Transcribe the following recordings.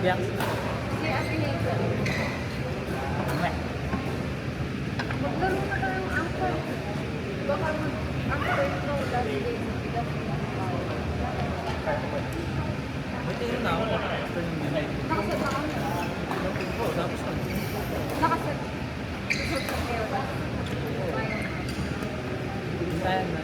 Biyak. Si Ate Nika. Maglaro na tayo ng angkor. Baka mag-angkor ito dahil din sa bigas. Buti yun na ako. Nakaset na kami. Oo, tapos na. Nakaset. Susot sa kayo ba? Hintayan na.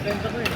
Benta ko eh.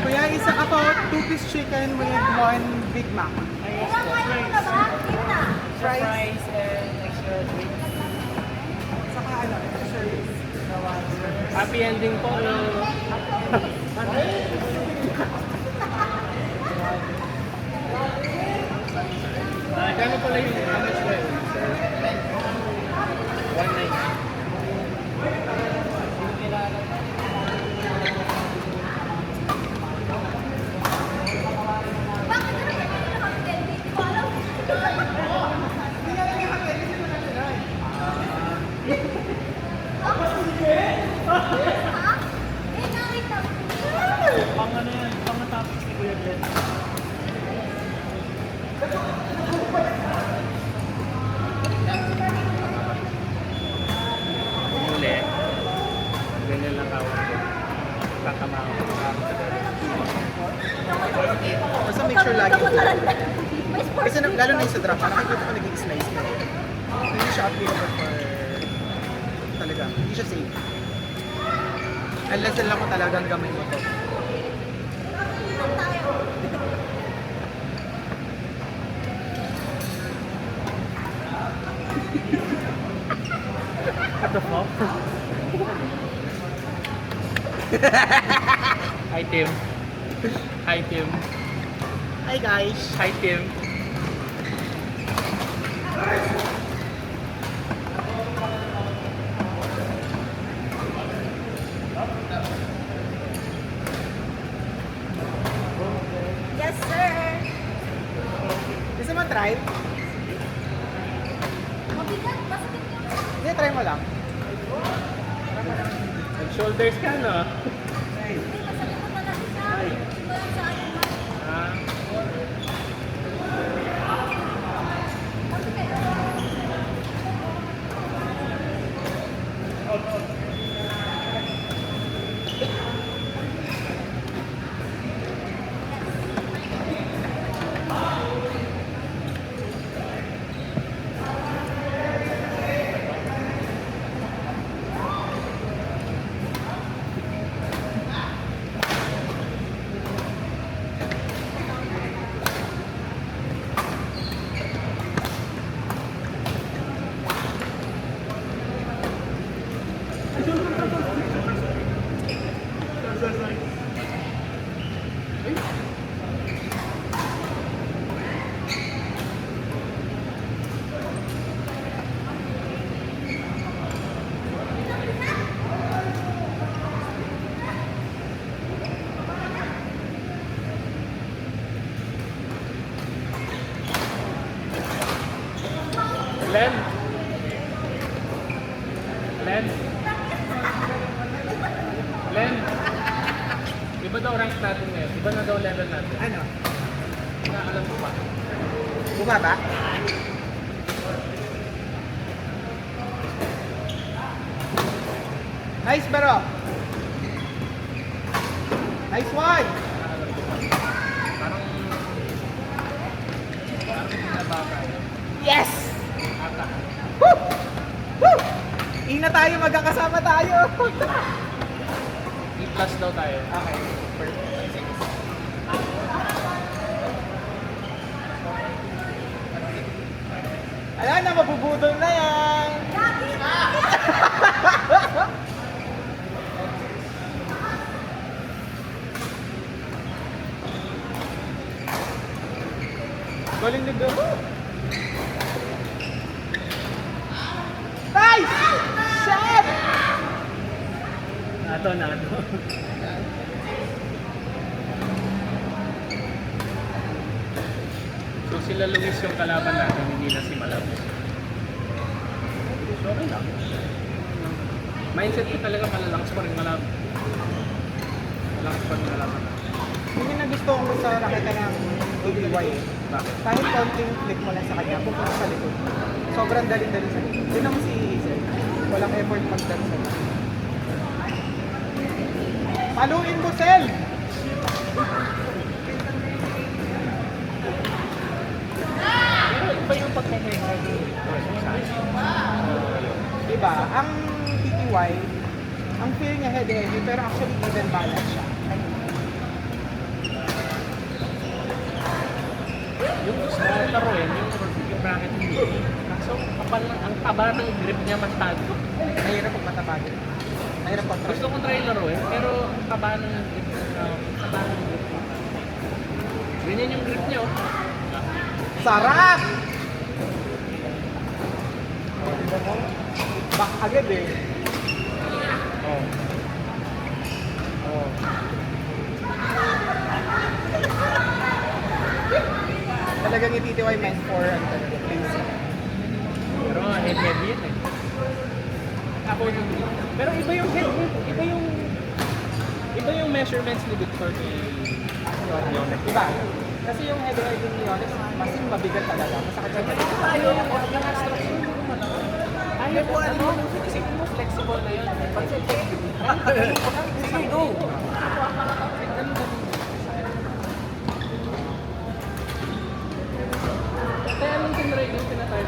Kuya, isa ako, 2-piece chicken with 1 Big Mac. Ayos po. Fries. Fries and extra drinks. Saka ano, extra rice. Happy ending po. No? Kano pala yung how much ba yun, sir? 190. Pang ano yan, pang natapos ni Kuya Glenn. matalanda. May sports Kasi lalo na yung sa drop, nakikita ko naging slice na. Hindi siya available for talaga. Hindi siya safe. Unless lang ko talagang gamay mo to. tayo. What the fuck? Hi, Tim. Hi, Tim. Hi guys! Hi, Tim. Yes, sir. Gusto mo try? Mabigat, masakit yung... Hindi, try mo lang. Nag-shoulders ka, no? Hindi, masakit mo talaga siya. Hindi mo lang sa akin. Ah, Len? Len? Len? Iba daw rank natin ngayon. Iba na daw level natin. Ano? Alam mo ba? Bumaba? Nice bro! Nice one! Parang pinabaka. Yes! Ata. Woo! Woo! Ina tayo, magkakasama tayo! E+ daw tayo. Okay, perfect. Sige. Ayan na, mabubudol na yan! Galing na garo! Nice! Shot! Nato. So sila Luis yung kalaban natin, hindi na si Malab. So okay lang. Mindset ko talaga malalakas pa rin Malab. Malakas pa rin Malab. Yun yung nagustuhan ko sa nakita ng ABY eh. Bakit? Kahit konting click mo lang sa kanya, pupunta sa likod. Sobrang daling-daling sa likod. Yun naman si Hazel. Walang effort mag-dance sa likod. Paluin mo, Sel! Pero iba yung pagkakaheavy. Diba? Ang TTY, ang feel niya heavy-heavy, pero actually even balance siya. Yung gusto ko laruin, yung bracket hindi. Kaso kapal lang, ang taba ng grip niya masyado. Mahirap pag matabagin. Mahirap pag Gusto kong try laruin, pero ang taba ng grip, taba ng grip. Ganyan yung grip niya, oh. Sarap! Oh, diba mo? Back agad eh. Oh. Oh. Talagang yung TTY meant for ano talaga, basic. Pero heavy yan eh. Ako yung... Pero iba yung head, iba yung measurements ni Victor ni Yonex. Diba? Kasi yung head-head ni Yonex, mas mabigat talaga. Masakit siya talaga. Ayaw yung structure mo naman. Ayaw po ano, kasi mo flexible na yun. Sige, go!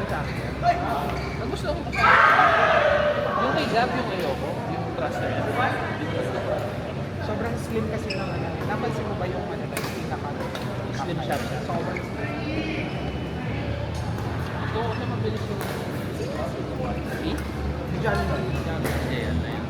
champion. Ang gusto ko yung kay Gab, yung ayoko, yung trust na yan. Sobrang slim kasi ng ano. Napansin mo ba yung ano na yung pinaka Slim shot siya. Sobrang slim. Ito ako na mabilis yung eh? John Lloyd. Hindi, yan na yan.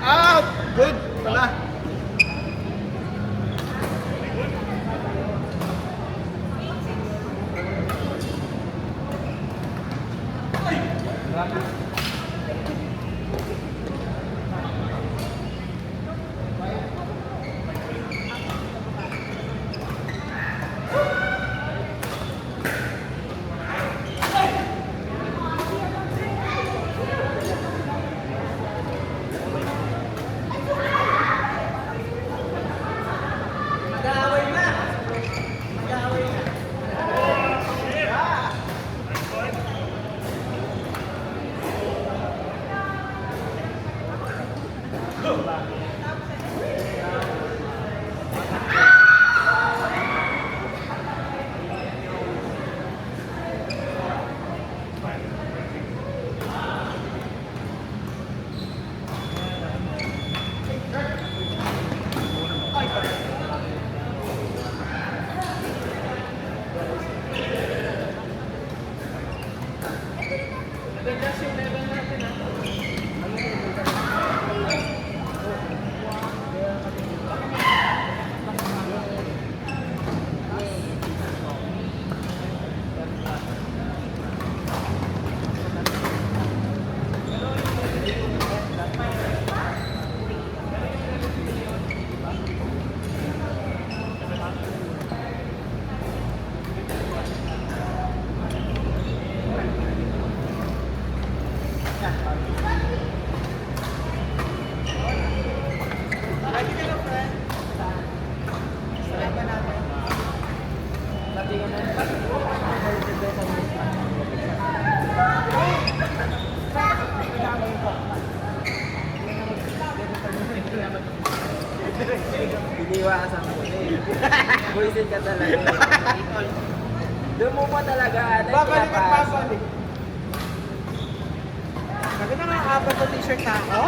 Ah! Good! Wala. Ready ka na, friend? Sarap ba natin? Iniwasan mo na eh. Buisit ka talaga. Doon mo pa talaga. Babalik at babalik. Sabi na nga, apat na t-shirt na ako.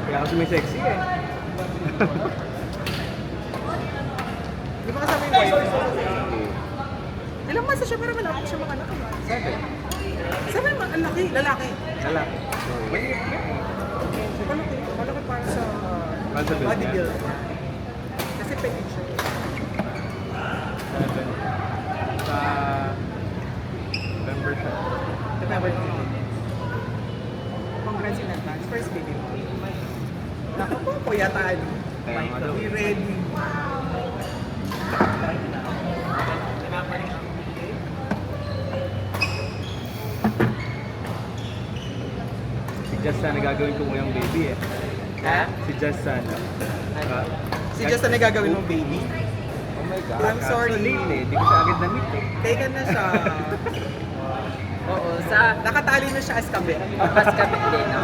Kaya kasi may sexy eh. Di ba kasama yung wife mo? Ilang months na siya, pero malaki siya mga anak. 7. Sabi naman, ang laki, lalaki. Lalaki. Malaki para sa Para sa build bodybuild. niya. Kasi petit siya. 7. Sa November siya. November 15. Congrats in advance. First baby mo. Naku po, kuya Tali. Kaya nga daw. Be ready. Si Just sana gagawin ko ngayong baby eh. Ha? Si Just sana. Si Just na gagawin mong baby. Oh my God. I'm sorry. So late eh. Di ko siya agad na-meet eh. Taken na siya. Oo, sa Nakatali na siya as kabe. pas kapit din. No?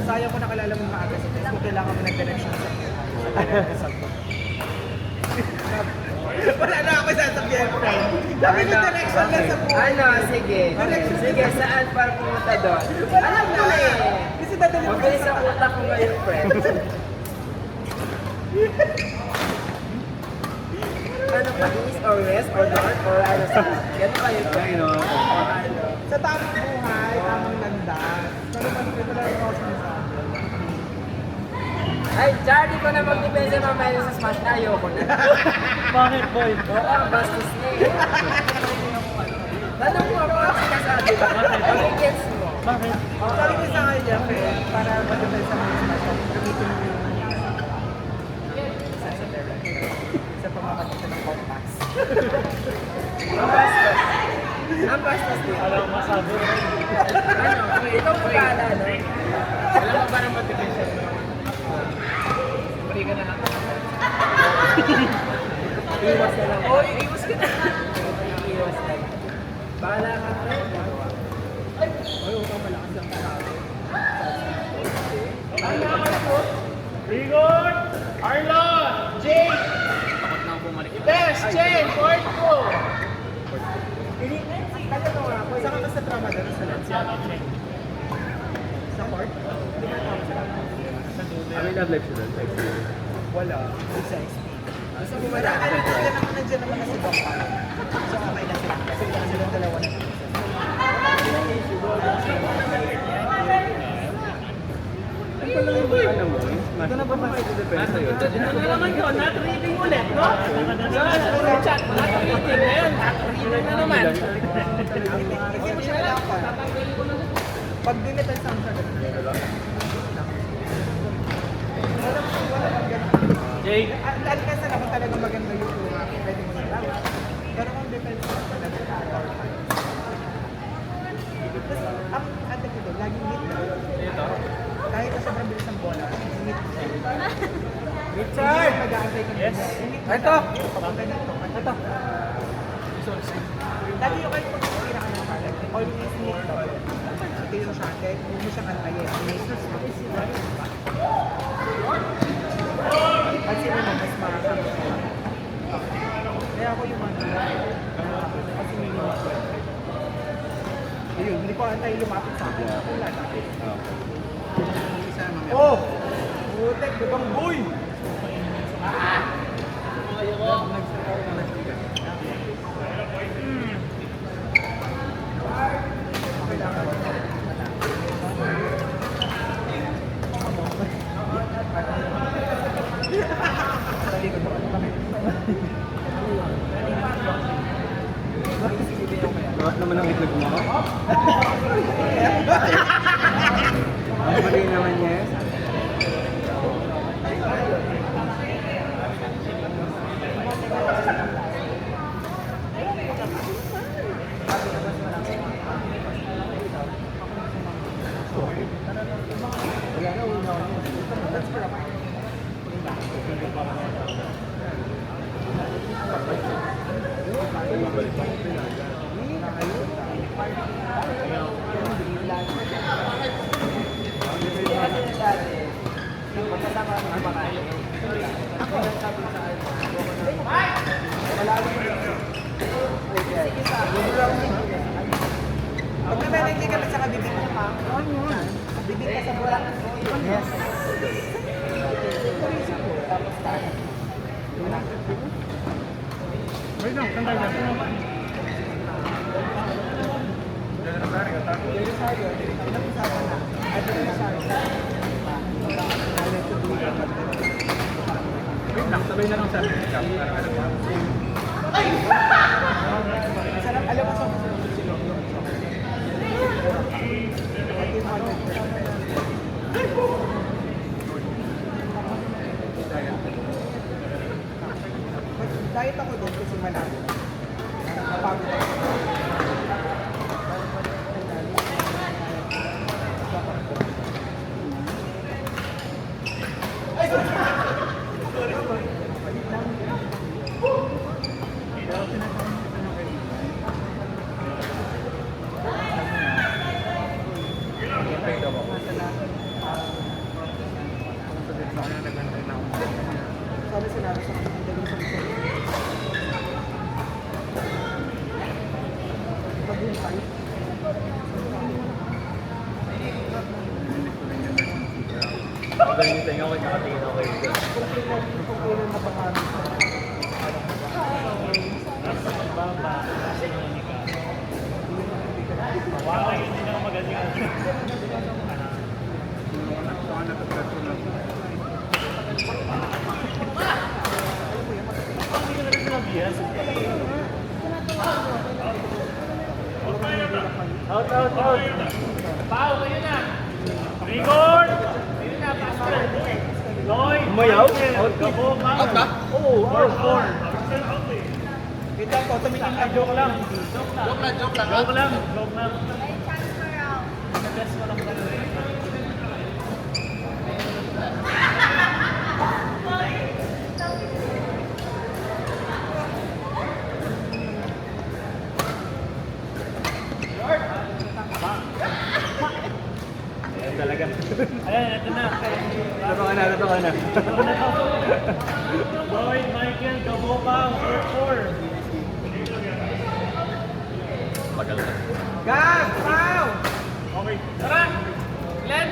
Sayang ko nakalala mo maaga sa Facebook. Kailangan mo nag-connection sa Wala na ako sasabihin, friend. Sabi ko direction lang sa buhay. Ano, sige. Sige, saan para pumunta doon? Alam mo na eh. Kasi dadali mo Mabilis ang utak ko ngayon, friend. Ano pa, east or west or north or ano sa... Gano'n kayo, Ay, friend? no. O ano? sa tamang buhay, tamang landas. Pero mas ito lang ako sinasabi. Ay, Charlie ko na magdepensa mamaya sa Smash na ayoko na. Bakit, boy? Oo, bastos na eh. Tanong mo ako ang sinasabi ba? Pag-gets mo. Bakit? Sabi ko sa kanya, friend, para mag-defend sa mga smash, gamitin mo yung sa pamamagitan ng compass. Ang bastos. Ang bastos din. Alam mo, masabi. Ano? Ikaw mo bahala, no? Alam mo, parang motivation. Pari ka na lang. Iwas na lang. Oo, iwas ka na. Iwas na lang. Bahala ka, friend. Ay, huwag kang malakas lang kasama. Rigor! Arlon! Jake! Takot na ako bumalik. Best! Jane! Court ko! Saka ka sa drama doon sa Lens. Sa court? Hindi ka tawag sa drama. May love life siya doon. Wala. Sa XP. Gusto mo wala. Nandiyan naman na si Bangka. So okay na sila. Kasi wala silang dalawa na. Ano lang yung alam mo? Ito na ba makikidependa yun? Ano naman yun? Not reading ulit, no? Sa chat, not reading. Ngayon, not reading na naman. Hindi mo siya kailangan. Pag dinepend sa mga Jake? Dahil kasi naman talaga maganda yung pwede mo na lang. Pero kung depends sa talaga sa our time. Ang ate ko doon, laging hit na. Ito? Kahit na sobrang bilis ng bola, hit na. Richard! Mag-aantay ka Yes. Ito! Papunta dito. Ito. Lagi yung kahit pag tira ka ng kalat, always hit to. Ito yung shot, kahit hindi mo siya kantayin. At sino mo, mas makakami siya. Kaya ako yung mga kasi may mga ayun, hindi ko antay lumapit sa akin. Ako wala na. Oh! Putek, bibang boy! Bakit naman ang itlog mo? Ang mali naman niya. Pag naman hindi ka sa kabibig mo pa, bibig ka sa bulan. Yes. Tapos tayo. Wait lang, kantay ka. Wait lang, sabay na lang sa amin. Sarap, alam mo sa sila. Diet ako doon kasi malabo. Napagod ako. Sabi sinabi sa mga daling sa mga maghintay. Magaling yung tenga ko, nakatingin ako kayo. Kung kailan na pakami sa Baba, kasi yung unika. Wow, hindi na ako magaling. out. Pao, kayo na. Record. Kayo na, faster. Lloyd. Umayaw? Out ka po, Out ba? Oo, out. 4-4. Wait lang po, tumingin lang. Joke lang. Joke lang. Joke lang. Joke lang. May chance for round. Best ko lang talaga. Ayan talaga. Ayan, ito na. Totoo ka na, totoo ka na. Lloyd, Michael, Gabopang, 4-4. Gas! Wow! Okay, tara! Glenn!